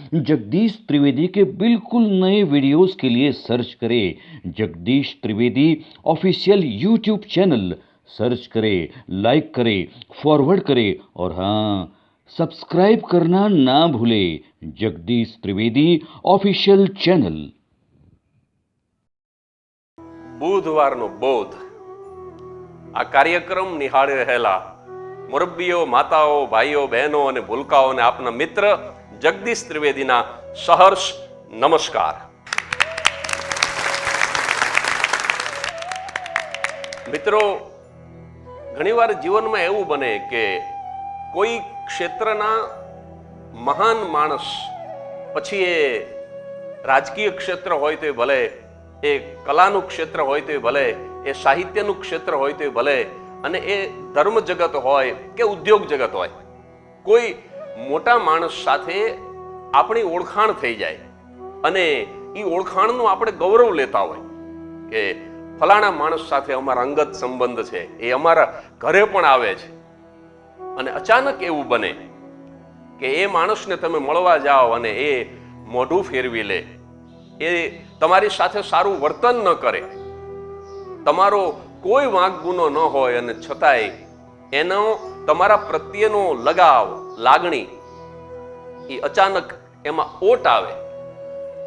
जगदीश त्रिवेदी के बिल्कुल नए वीडियोस के लिए सर्च करें Jagdish Trivedi official YouTube channel. Search करें, लाइक करें, फॉरवर्ड करें और हाँ, सब्सक्राइब करना ना भूलें जगदीश त्रिवेदी ऑफिशियल चैनल। બુધવારનો બોધ આ કાર્યક્રમ નિહાળી રહેલા મુરબ્બીઓ, માતાઓ, ભાઈઓ, બહેનો અને ભૂલકાઓને આપના મિત્ર જગદીશ ત્રિવેદીના સહર્ષ નમસ્કાર। મિત્રો, ઘણીવાર જીવનમાં એવું બને કે કોઈ ક્ષેત્રના મહાન માણસ, પછી એ રાજકીય ક્ષેત્ર હોય તો ભલે, એ કલાનું ક્ષેત્ર હોય તો ભલે, એ સાહિત્યનું ક્ષેત્ર હોય તો ભલે, અને એ ધર્મ જગત હોય કે ઉદ્યોગ જગત હોય, કોઈ મોટા માણસ સાથે આપણી ઓળખાણ થઈ જાય અને એ ઓળખાણનું આપણે ગૌરવ લેતા હોય કે ફલાણા માણસ સાથે અમારા અંગત સંબંધ છે, એ અમારા ઘરે પણ આવે છે, અને અચાનક એવું બને કે એ માણસને તમે મળવા જાઓ અને એ મોઢું ફેરવી લે, એ તમારી સાથે સારું વર્તન ન કરે, તમારો કોઈ વાંક ગુનો ન હોય અને છતાંય એનો તમારા પ્રત્યેનો લગાવ, લાગણી એ અચાનક એમાં ઓટ આવે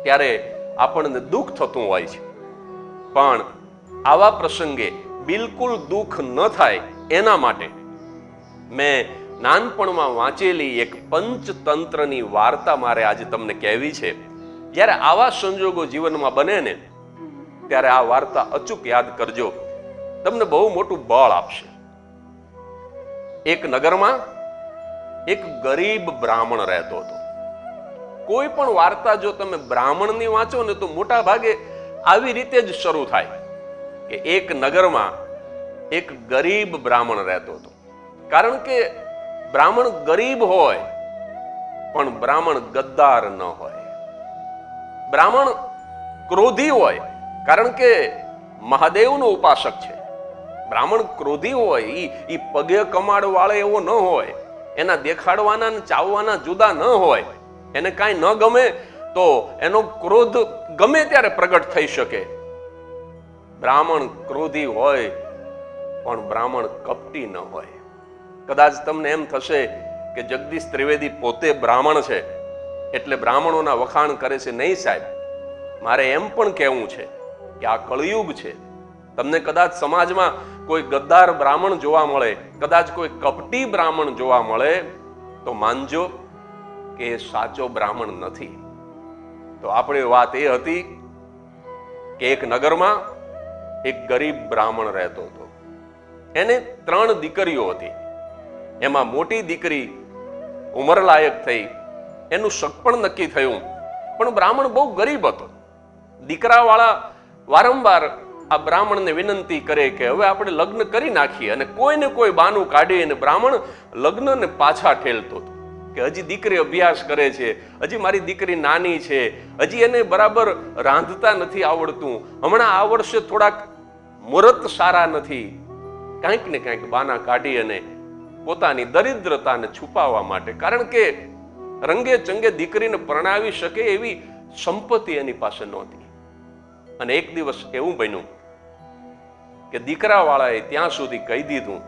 ત્યારે આપણને દુઃખ થતું હોય છે। પણ આવા પ્રસંગે બિલકુલ દુઃખ ન થાય એના માટે મેં નાનપણમાં વાંચેલી એક પંચતંત્રની વાર્તા મારે આજે તમને કહેવી છે। જ્યારે આવા સંજોગો જીવનમાં બને ને ત્યારે આ વાર્તા અચૂક યાદ કરજો, તમને બહુ મોટું બળ આપશે। એક નગરમાં એક ગરીબ બ્રાહ્મણ રહેતો હતો। કોઈ પણ વાર્તા જો તમે બ્રાહ્મણની વાંચો ને તો મોટા ભાગે આવી રીતે જ શરૂ થાય કે એક નગરમાં એક ગરીબ બ્રાહ્મણ રહેતો હતો। કારણ કે બ્રાહ્મણ ગરીબ હોય પણ બ્રાહ્મણ ગદ્દાર ન હોય, બ્રાહ્મણ ક્રોધી હોય કારણ કે મહાદેવનો ઉપાસક છે, બ્રાહ્મણ ક્રોધી હોય, ઈ પગે કમાડ વાળે એવો ન હોય, એના દેખાડવાના ને ચાવવાના જુદા ન હોય, એને કાંઈ ન ગમે તો એનો ક્રોધ ગમે ત્યારે પ્રગટ થઈ શકે। બ્રાહ્મણ ક્રોધી હોય પણ બ્રાહ્મણ કપટી ન હોય। કદાચ તમને એમ થશે કે જગદીશ ત્રિવેદી પોતે બ્રાહ્મણ છે એટલે બ્રાહ્મણોના વખાણ કરે છે। નહીં સાહેબ, મારે એમ પણ કહેવું છે કે આ કળિયુગ છે। તમને કદાચ સમાજમાં કોઈ ગદ્દાર બ્રાહ્મણ જોવા મળે, કદાચ કોઈ કપટી બ્રાહ્મણ જોવા મળે તો માનજો કે એ સાચો બ્રાહ્મણ નથી। તો આપણી વાત એ હતી કે એક નગરમાં એક ગરીબ બ્રાહ્મણ રહેતો હતો। એને 3 દીકરીઓ હતી। એમાં મોટી દીકરી ઉંમરલાયક થઈ, એનું સગપણ નક્કી થયું, પણ બ્રાહ્મણ બહુ ગરીબ હતો। દીકરાવાળા વારંવાર આ બ્રાહ્મણને વિનંતી કરે કે હવે આપણે લગ્ન કરી નાખીએ, અને કોઈને કોઈ બાનું કાઢી અને બ્રાહ્મણ લગ્નને પાછા ઠેલતો હતો કે હજી દીકરી અભ્યાસ કરે છે, હજી મારી દીકરી નાની છે, હજી એને બરાબર રાંધતા નથી આવડતું, હમણાં આ વર્ષે થોડાક મુહૂર્ત સારા નથી, કંઈક ને કંઈક બાના કાઢી અને પોતાની દરિદ્રતાને છુપાવવા માટે, કારણ કે રંગે ચંગે દીકરીને પરણાવી શકે એવી સંપત્તિ એની પાસે નહોતી। અને એક દિવસ એવું બન્યું કે દીકરાવાળાએ ત્યાં સુધી કહી દીધું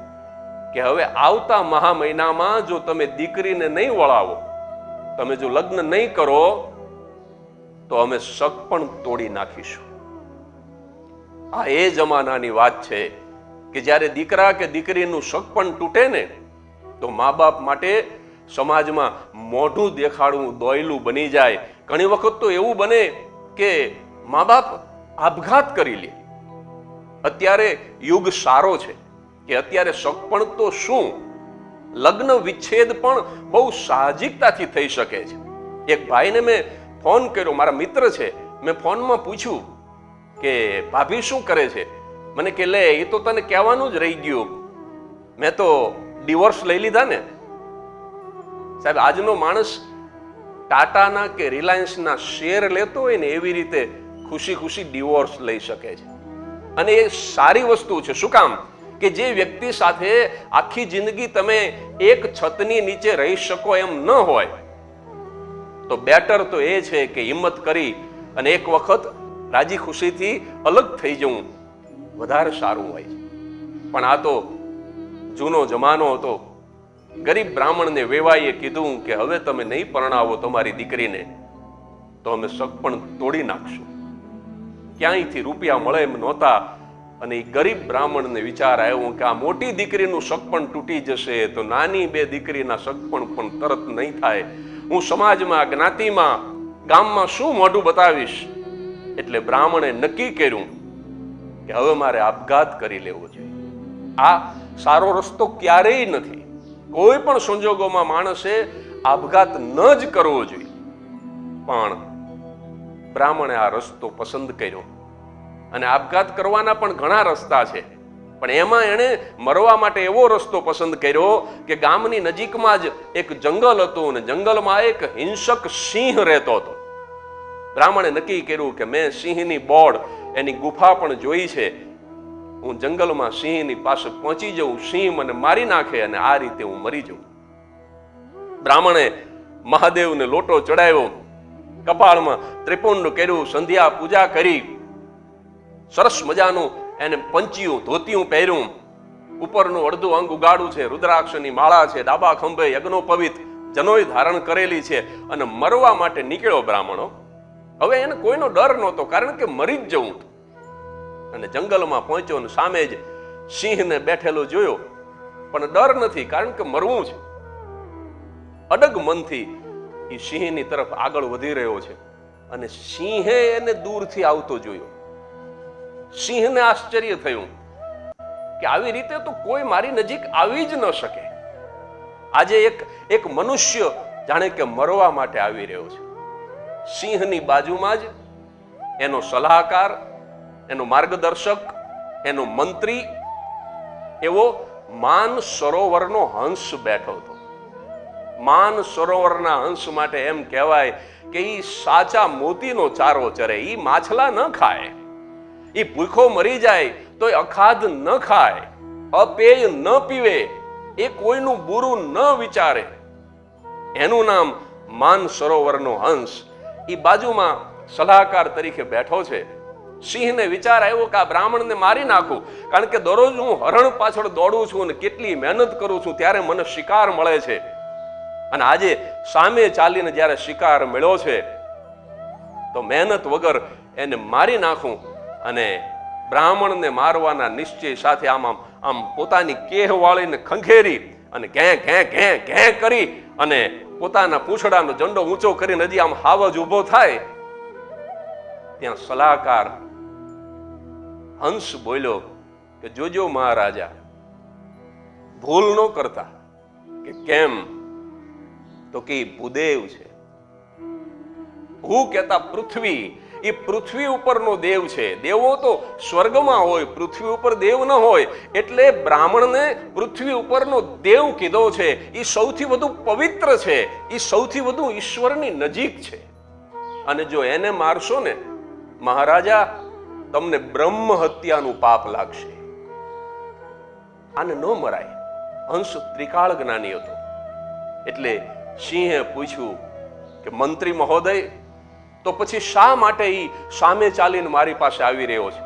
કે હવે આવતા મહા મહિનામાં જો તમે દીકરીને નહીં વળાવો, તમે જો લગ્ન નહીં કરો તો અમે શક પણ તોડી નાખીશું। આ એ જમાનાની વાત છે કે જ્યારે દીકરા કે દીકરીનું શક પણ તૂટે ને તો મા બાપ માટે સમાજમાં મોઢું દેખાડવું દોયલું બની જાય। ઘણી વખત તો એવું બને કે મા બાપ આપઘાત કરી લે। અત્યારે યુગ સારો છે કે અત્યારે સગપણ તો શું, લગ્ન વિચ્છેદ પણ બહુ સાહજિકતાથી થઈ શકે છે। એક ભાઈને મેં ફોન કર્યો, મારા મિત્ર છે, મેં ફોનમાં પૂછ્યું કે ભાભી શું કરે છે? મને કે લે એ તો તને કહેવાનું જ રહી ગયું, મેં તો ડિવોર્સ લઈ લીધા ને। સાહેબ, આજનો માણસ ટાટાના કે રિલાયન્સના શેર લેતો હોય ને એવી રીતે ખુશી ખુશી ડિવોર્સ લઈ શકે છે, અને એ સારી વસ્તુ છે। શું કામ? કે જે વ્યક્તિ સાથે આખી જિંદગી તમે એક છતની નીચે રહી શકો એમ ન હોય તો બેટર તો એ છે કે હિંમત કરી અને એક વખત રાજી ખુશીથી અલગ થઈ જવું વધારે સારું હોય છે. પણ આ તો જૂનો જમાનો હતો. ગરીબ બ્રાહ્મણને વેવાઈએ કીધું કે હવે તમે નહીં પરણાવો તમારી દીકરીને તો અમે સગપણ તોડી નાખશું. ક્યાંયથી રૂપિયા મળે એમ નહોતા. અને એ ગરીબ બ્રાહ્મણને વિચાર આવ્યો કે આ મોટી દીકરીનું સગપણ તૂટી જશે તો નાની બે દીકરીના સગપણ પણ તરત નહીં થાય. હું સમાજમાં, જ્ઞાતિમાં, ગામમાં શું મોઢું બતાવીશ? એટલે બ્રાહ્મણે નક્કી કર્યું કે હવે મારે આપઘાત કરી લેવો જોઈએ. આ સારો રસ્તો ક્યારેય નથી. કોઈ પણ સંજોગોમાં માણસે આપઘાત ન જ કરવો જોઈએ. પણ બ્રાહ્મણે આ રસ્તો પસંદ કર્યો. અને આપઘાત કરવાના પણ ઘણા રસ્તા છે, પણ એમાં એણે મરવા માટે એવો રસ્તો પસંદ કર્યો કે ગામની નજીકમાં જ એક જંગલ હતું અને જંગલમાં એક હિંસક સિંહ રહેતો હતો. બ્રાહ્મણે નક્કી કર્યું કે મેં સિંહની બોર્ડ, એની ગુફા પણ જોઈ છે. હું જંગલમાં સિંહની પાસે પહોંચી જાઉં, સિંહ મને મારી નાખે અને આ રીતે હું મરી જાઉં. બ્રાહ્મણે મહાદેવને લોટો ચડાવ્યો, કપાળમાં ત્રિપુંડ કર્યું, સંધ્યા પૂજા કરી, સરસ મજાનું એને પંચિયું ધોતિયું પહેર્યું, ઉપરનું અડધું અંગ ઉગાડું છે, રુદ્રાક્ષની માળા છે, ડાબા ખંભે યજ્ઞોપવિત જનોય ધારણ કરેલી છે અને મરવા માટે નીકળ્યો બ્રાહ્મણો. હવે એને કોઈનો ડર નહોતો, કારણ કે મરી જ જવું. અને જંગલમાં પહોંચ્યો અને સામે જ સિંહને બેઠેલો જોયો, પણ ડર નથી, કારણ કે મરવું છે. અડગ મનથી એ સિંહની તરફ આગળ વધી રહ્યો છે અને સિંહે એને દૂરથી આવતો જોયો. સિંહને આશ્ચર્ય થયું કે આવી રીતે તો કોઈ મારી નજીક આવી જ ન શકે. આજે એક મનુષ્ય જાણે કે મરવા માટે આવી રહ્યો છે. સિંહની બાજુમાં જ એનો સલાહકાર, એનો માર્ગદર્શક, એનો મંત્રી, એવો માન સરોવરનો હંસ બેઠો હતો. માન સરોવરના હંસ માટે એમ કહેવાય કે ઈ સાચા મોતીનો ચારો ચરે. ઈ માછલા ન ખાય, ઈ ભૂખો મરી જાય તો અખાધ ન ખાય, અપેય ન પીવે, એ કોઈનું બુરું ન વિચારે. એનું નામ માન સરોવરનો હંસ. ઈ બાજુમાં સલાહકાર તરીકે બેઠો છે. સિંહને વિચાર આવ્યો કે આ બ્રાહ્મણને મારી નાખું, કારણ કે દરરોજ હું હરણ પાછળ દોડું છું અને કેટલી મહેનત કરું છું ત્યારે મને શિકાર મળે છે. અને આજે સામે ચાલીને જ્યારે શિકાર મળ્યો છે તો મહેનત વગર એને મારી નાખું. અને બ્રાહ્મણને મારવાના નિશ્ચય સાથે આમ પોતાની કેહ વાળીને ખંખેરી અને ઘે ઘે ઘે ઘે કરી અને પોતાના પૂંછડાનો ઝંડો ઊંચો કરીને હજી આમ હાવજ ઉભો થાય ત્યાં સલાહકાર હંસ બોલ્યો કે જોજો મહારાજા, ભૂલ ન કરતા. કે કેમ? તો કે ભૂદેવ છે. ભૂ કહેતા પૃથ્વી, એ પૃથ્વી ઉપરનો દેવ છે. દેવો તો સ્વર્ગમાં હોય, પૃથ્વી ઉપર દેવ ન હોય. એટલે બ્રાહ્મણને પૃથ્વી ઉપરનો દેવ કીધો છે. એ સૌથી વધુ પવિત્ર છે, એ સૌથી વધુ ઈશ્વરની નજીક છે. અને જો એને મારશો ને મહારાજા, તમને બ્રહ્મ હત્યાનું પાપ લાગશે. આને ન મરાય. હંસ ત્રિકાળ જ્ઞાની હતો. એટલે સિંહે પૂછ્યું કે મંત્રી મહોદય, તો પછી શા માટે ઈ સામે ચાલીને મારી પાસે આવી રહ્યો છે?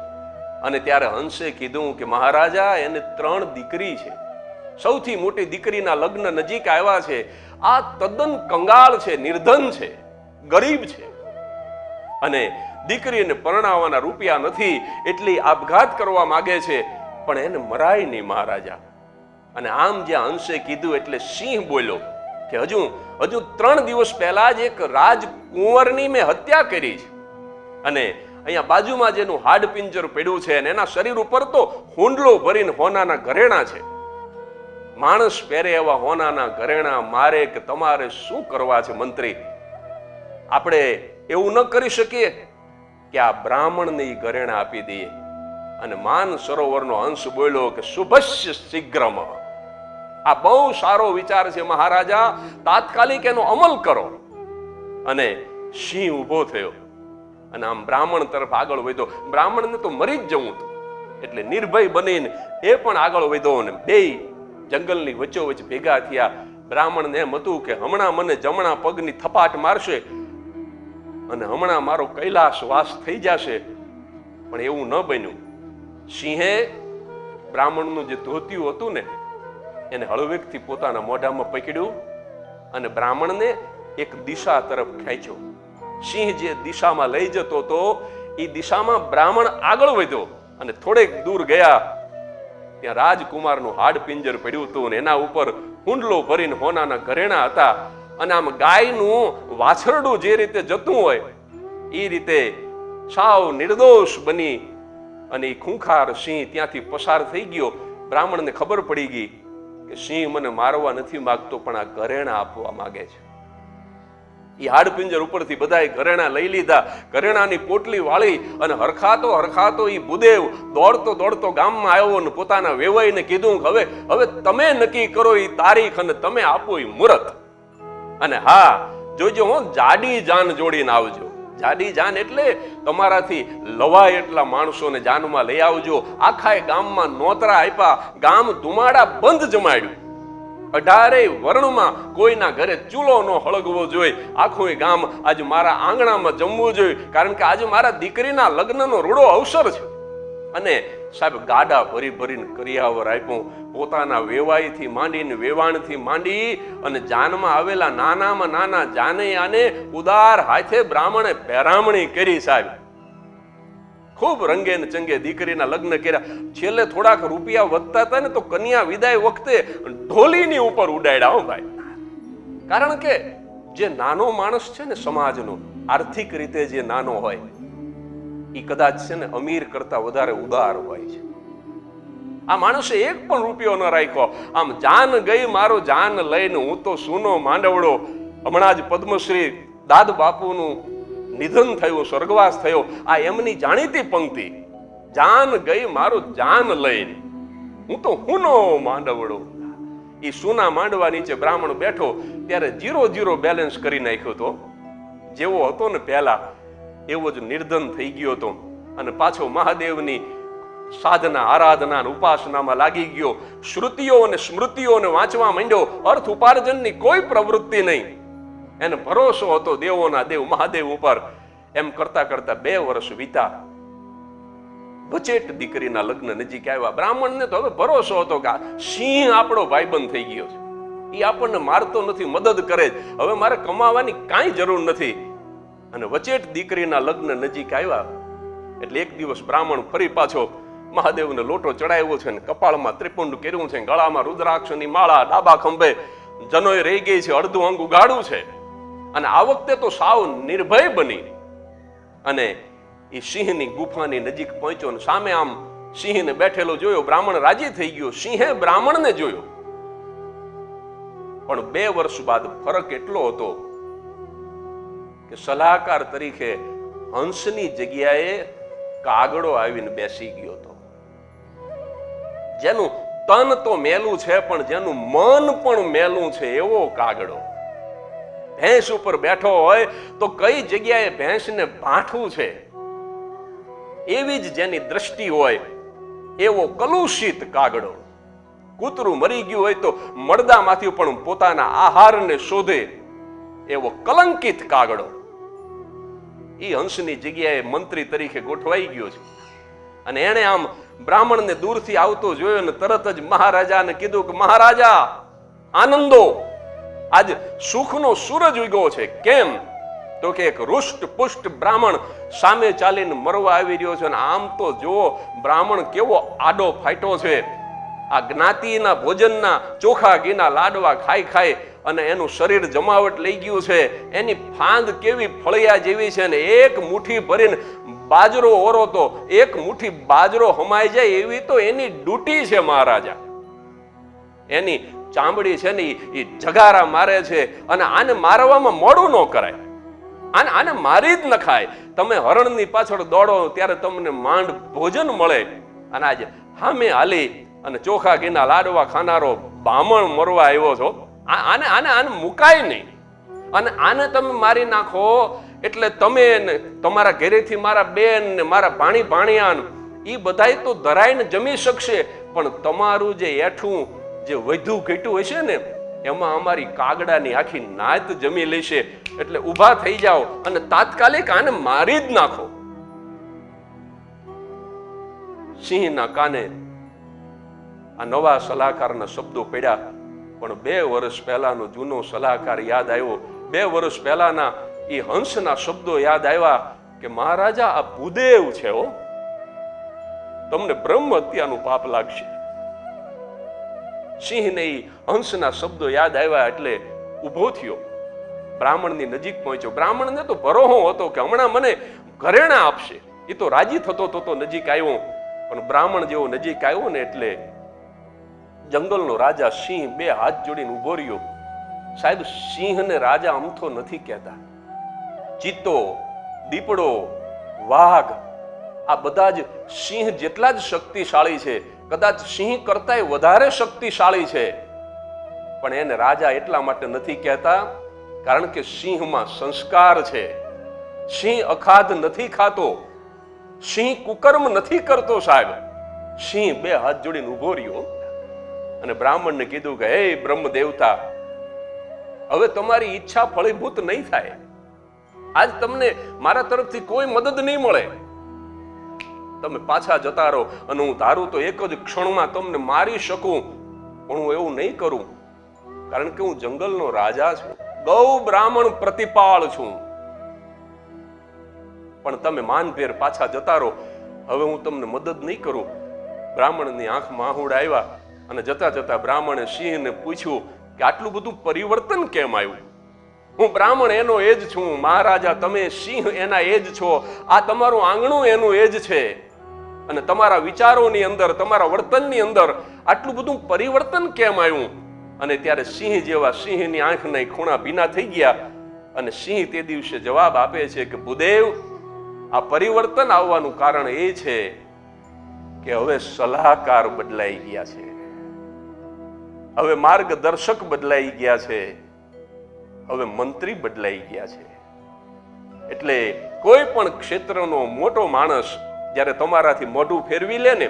અને ત્યારે હંસે કીધું કે મહારાજા, એને 3 દીકરી છે. સૌથી મોટી દીકરીના લગ્ન નજીક આવ્યા છે. આ તદ્દન કંગાળ છે, નિર્ધન છે, ગરીબ છે અને દીકરીને પરણાવવાના રૂપિયા નથી, એટલે આપઘાત કરવા માંગે છે, પણ એને મરાય નહીં મહારાજા. અને આમ જ્યાં હંસે કીધું એટલે સિંહ બોલ્યો કે હજુ 3 દિવસ પહેલા જ એક રાજકુંવરની મેં હત્યા કરી છે. અને અહીંયા બાજુમાં જેનું હાડપિંજર પડ્યું છે અને એના શરીર ઉપર તો હુંડલો ભરીને હોનાના ઘરેણા છે. માણસ પહેરે એવા હોનાના ઘરેણા મારે કે તમારે શું કરવા છે મંત્રી? આપણે એવું ન કરી શકીએ કે આ બ્રાહ્મણને ઈ ઘરેણા આપી દઈએ? અને માન સરોવરનો હંસ બોલ્યો કે શુભસ્ય શીઘ્રમ. આ બહુ સારો વિચાર છે મહારાજા, તાત્કાલિક એનો અમલ કરો. અને સિંહ ઊભો થયો અને આમ બ્રાહ્મણ તરફ આગળ વધ્યો. બ્રાહ્મણને તો મરી જ જવું હતું, એટલે નિર્ભય બનીને એ પણ આગળ વધ્યો અને બે જંગલની વચ્ચોવચ્ચ ભેગા થયા બ્રાહ્મણને એમ હતું કે હમણાં મને જમણા પગની થપાટ મારશે અને હમણાં મારો કૈલાસ વાસ થઈ જશે, પણ એવું ન બન્યું. સિંહે બ્રાહ્મણનું જે ધોતિયું હતું ને એને હળવેકથી પોતાના મોઢામાં પકડ્યું અને બ્રાહ્મણને એક દિશા તરફ ખેંચ્યો. સિંહ જે દિશામાં લઈ જતો હતો એ દિશામાં બ્રાહ્મણ આગળ વધ્યો અને થોડેક દૂર ગયા ત્યાં રાજકુમારનું હાડ પિંજર પડ્યું હતું અને એના ઉપર હુંડલો ભરીને હોનાના ઘરેણા હતા અને આમ ગાયનું વાછરડું જે રીતે જતું હોય એ રીતે સાવ નિર્દોષ બની અને એ ખૂંખાર સિંહ ત્યાંથી પસાર થઈ ગયો. બ્રાહ્મણને ખબર પડી ગઈ કે સિંહ મને મારવા નથી માંગતો, પણ આ ઘરેણા આપવા માંગે છે. એ હાડપિંજર ઉપરથી બધાએ ઘરેણા લઈ લીધા, ઘરેણાની પોટલી વાળી અને હરખાતો એ ભૂદેવ દોડતો ગામમાં આવ્યો અને પોતાના વેવાઈને કીધું કે હવે તમે નક્કી કરો એ તારીખ અને તમે આપો એ મુહૂર્ત. અને હા, જોજો હું જાડી જાન જોડીને આવજો. જાડી જાન એટલે તમારાથી લવાય એટલા માણસોને જાનમાં લઈ આવજો. આખા ગામમાં નોતરા આપ્યા, ગામ ધુમાડા બંધ જમાડ્યું. 18 વર્ણમાં કોઈના ઘરે ચૂલો ન હળગવો જોઈએ. આખું ગામ આજે મારા આંગણામાં જમવું જોઈએ, કારણ કે આજે મારા દીકરીના લગ્નનો રૂડો અવસર છે. અને સાહેબ ગાડા ભરીને કરિયાવર આપ્યું. પોતાના વેવાઈથી માંડીને વેવાણથી માંડી અને જાનમાં આવેલા નાનામાં નાના જાનૈયાને ઉદાર હાથે બ્રાહ્મણે પહેરામણી કરી. સાહેબ ખૂબ રંગે ને ચંગે દીકરીના લગ્ન કર્યા. છેલ્લે થોડાક રૂપિયા વધતા હતા ને તો કન્યા વિદાય વખતે ઢોલીની ઉપર ઉડાડ્યા. હો ભાઈ, કારણ કે જે નાનો માણસ છે ને સમાજનો, આર્થિક રીતે જે નાનો હોય એ કદાચ છે ને અમીર કરતા વધારે ઉદાર હોય છે. આ માણસે એક પણ રૂપિયો ન રાખ્યો. આમ જાન ગઈ મારો જાન લઈને હું તો સૂનો માંડવડો. હમણાં જ પદ્મશ્રી દાદ બાપુનું નિધન થયું, સ્વર્ગવાસ થયો. આ એમની જાણીતી પંક્તિ, જાન ગઈ મારો જાન લઈને હું તો હુનો માંડવડો. એ સૂના માંડવા નીચે બ્રાહ્મણ બેઠો ત્યારે 0 બેલેન્સ કરી નાખ્યો હતો. જેવો હતો ને પહેલા એવો જ નિર્ધન થઈ ગયો હતો અને પાછો મહાદેવની સાધના, આરાધના, ઉપાસનામાં લાગી ગયો. શ્રુતિઓ અને સ્મૃતિઓને વાંચવા માંડ્યો. અર્થ ઉપાર્જનની કોઈ પ્રવૃત્તિ નહીં. એને ભરોસો હતો દેવોના દેવ મહાદેવ ઉપર. એમ કરતા 2 વર્ષ વીતા. વચેટ દીકરીના લગ્ન નજીક આવ્યા. બ્રાહ્મણને તો હવે ભરોસો હતો કે સિંહ આપણો ભાઈબંધ થઈ ગયો છે, એ આપણને મારતો નથી, મદદ કરે. હવે મારે કમાવાની કાંઈ જરૂર નથી. અને વચેટ દીકરીના લગ્ન નજીક આવ્યા એટલે એક દિવસ બ્રાહ્મણ ફરી પાછો મહાદેવને લોટો ચડાવ્યો છે ને કપાળમાં ત્રિપુંડ કર્યું છે, ગળામાં રુદ્રાક્ષની માળા, ડાબા ખંભે જનોય રહી ગઈ છે, અડધું અંગ ઉગાડું છે. અને આ વખતે તો સાવ નિર્ભય બની અને એ સિંહની ગુફાની નજીક પહોંચ્યો ને સામે આમ સિંહને બેઠેલો જોયો. બ્રાહ્મણ રાજી થઈ ગયો. સિંહે બ્રાહ્મણને જોયો. પણ 2 વર્ષ બાદ ફરક એટલો હતો કે સલાહકાર તરીકે હંસની જગ્યાએ કાગડો આવીને બેસી ગયો હતો. જેનું તન તો મેલું છે પણ જેનું મન પણ મેલું છે એવો કાગડો. ભેંસ ઉપર બેઠો હોય તો કઈ જગ્યાએ ભેંસને ભાંઠવું છે એવી જ જેની દ્રષ્ટિ હોય એવો કલુષિત કાગડો. કૂતરું મરી ગયું હોય તો મળદામાંથી પણ પોતાના આહારને શોધે એવો કલંકિત કાગડો. એ હંસની જગ્યાએ મંત્રી તરીકે ગોઠવાઈ ગયો છે. અને એણે આમ બ્રાહ્મણને દૂરથી આવતો જોયો ને તરત જ મહારાજાને કીધું કે મહારાજા આનંદો, આજ સુખનો સૂરજ ઉગ્યો છે. કેમ? તો કે એક રુષ્ટ પુષ્ટ બ્રાહ્મણ સામે ચાલીને મરવા આવી રહ્યો છે. અને આમ તો જુઓ બ્રાહ્મણ કેવો આડો ફાટ્યો છે. આ જ્ઞાતિના ભોજનના ચોખા ઘીના લાડવા ખાઈ અને એનું શરીર જમાવટ લઈ ગયું છે. એની ફાંદ કેવી ફળિયા જેવી છે ને એક મુઠ્ઠી ભરીને બાજરો ઓરો તો એક મુઠ્ઠી બાજરો હમાઈ જાય એવી તો એની ડ્યુટી છે મહારાજા. એની ચામડી છે ને એ જગારા મારે છે અને આને મારવામાં મોડું ન કરાય. આને મારી જ ન ખાય. તમે હરણની પાછળ દોડો ત્યારે તમને માંડ ભોજન મળે અને આજે હામે હાલી અને ચોખા ઘીના લાડવા ખાનારો બામણ મરવા આવ્યો છો. આને મુકાય નહીં. અને આને તમે મારી નાખો એટલે તમે તમારા ઘરેથી મારા બેન ને મારા ભાણિયાન એ બધાય તો ધરાઈને જમી શકશે, પણ તમારું જે એઠું જે વધુ ઘટ્યું હશે ને એમાં અમારી કાગડાની આખી નાત જમી લેશે, એટલે ઊભા થઈ જાઓ અને તાત્કાલિક આને મારી જ નાખો. સિંહના કાને આ નવા સલાહકારના શબ્દો પડ્યા, પણ 2 વર્ષ પહેલાનો જૂનો સલાહકાર યાદ આવ્યો. 2 વર્ષ પહેલાના એ હંસના શબ્દો યાદ આવ્યા કે મહારાજા આ ભૂદેવ છે, હો, તમને બ્રહ્મ હત્યાનું પાપ લાગશે. સિંહને ઈ હંસના શબ્દો યાદ આવ્યા એટલે ઊભો થયો, બ્રાહ્મણની નજીક પહોંચ્યો. બ્રાહ્મણને તો ભરોહો હતો કે હમણાં મને ઘરેણા આપશે. એ તો રાજી થતો થતો નજીક આવ્યો, પણ બ્રાહ્મણ જેવો નજીક આવ્યો ને એટલે જંગલનો રાજા સિંહ 2 હાથ જોડીને ઊભો રહ્યો. સાહેબ, સિંહને રાજા અમથો નથી કહેતા. ચિત્તો, દીપડો, વાઘ, આ બધા જ સિંહ જેટલા જ શક્તિશાળી છે, કદાચ સિંહ કરતાંય વધારે શક્તિશાળી છે, પણ એને રાજા એટલા માટે નથી કહેતા કારણ કે સિંહમાં સંસ્કાર છે. સિંહ અખાધ નથી ખાતો, સિંહ કુકર્મ નથી કરતો. સાહેબ, સિંહ 2 હાથ જોડીને ઊભો રહ્યો અને બ્રાહ્મણને કીધું કે હે બ્રહ્મ દેવતા, હવે તમારી ઈચ્છા ફળીભૂત નહીં થાય. આજ તમને મારા તરફથી કોઈ મદદ નહીં મળે. તમે પાછા જતા રહો અને હું ધારું તો એક જ ક્ષણમાં તમને મારી શકું, પણ હું એવું નહીં કરું કારણ કે હું જંગલનો રાજા છું, ગૌ બ્રાહ્મણ પ્રતિપાળ છું. પણ તમે માનભેર પાછા જતા રહો, હવે હું તમને મદદ નહીં કરું. બ્રાહ્મણની આંખમાં આહુડા આવ્યા અને જતા જતા બ્રાહ્મણે સિંહને પૂછ્યું કે આટલું બધું પરિવર્તન કેમ આવ્યું? હું બ્રાહ્મણ એનો એ જ છું, મહારાજા તમે સિંહ એના એ જ છો, આ તમારું આંગણું એનું એ જ છે, અને તમારા વિચારોની અંદર, તમારા વર્તનની અંદર આટલું બધું પરિવર્તન કેમ આવ્યું? અને ત્યારે સિંહ જેવા સિંહની આંખના ખૂણા ભીના થઈ ગયા અને સિંહ તે દિવસે જવાબ આપે છે કે ભૂદેવ, આ પરિવર્તન આવવાનું કારણ એ છે કે હવે સલાહકાર બદલાઈ ગયા છે, હવે માર્ગદર્શક બદલાઈ ગયા છે, હવે મંત્રી બદલાઈ ગયા છે. એટલે કોઈ પણ ક્ષેત્રનો મોટો માણસ જ્યારે તમારાથી મોઢું ફેરવી લે ને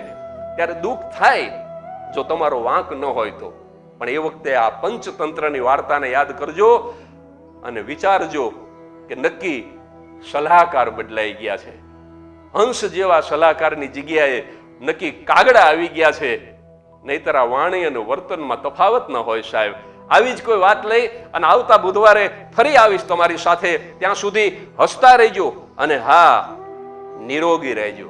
ત્યારે દુઃખ થાય, જો તમારો વાંક ન હોય તો. પણ એ વખતે આ પંચતંત્રની વાર્તાને યાદ કરજો અને વિચારજો કે નક્કી સલાહકાર બદલાઈ ગયા છે. હંસ જેવા સલાહકારની જગ્યાએ નક્કી કાગડા આવી ગયા છે, નહીતર આ વાણી અને વર્તનમાં તફાવત ન હોય. સાહેબ, આવી જ કોઈ વાત લઈ અને આવતા બુધવારે ફરી આવીશ તમારી સાથે. ત્યાં સુધી હસતા રહેજો અને હા, નિરોગી રહેજો.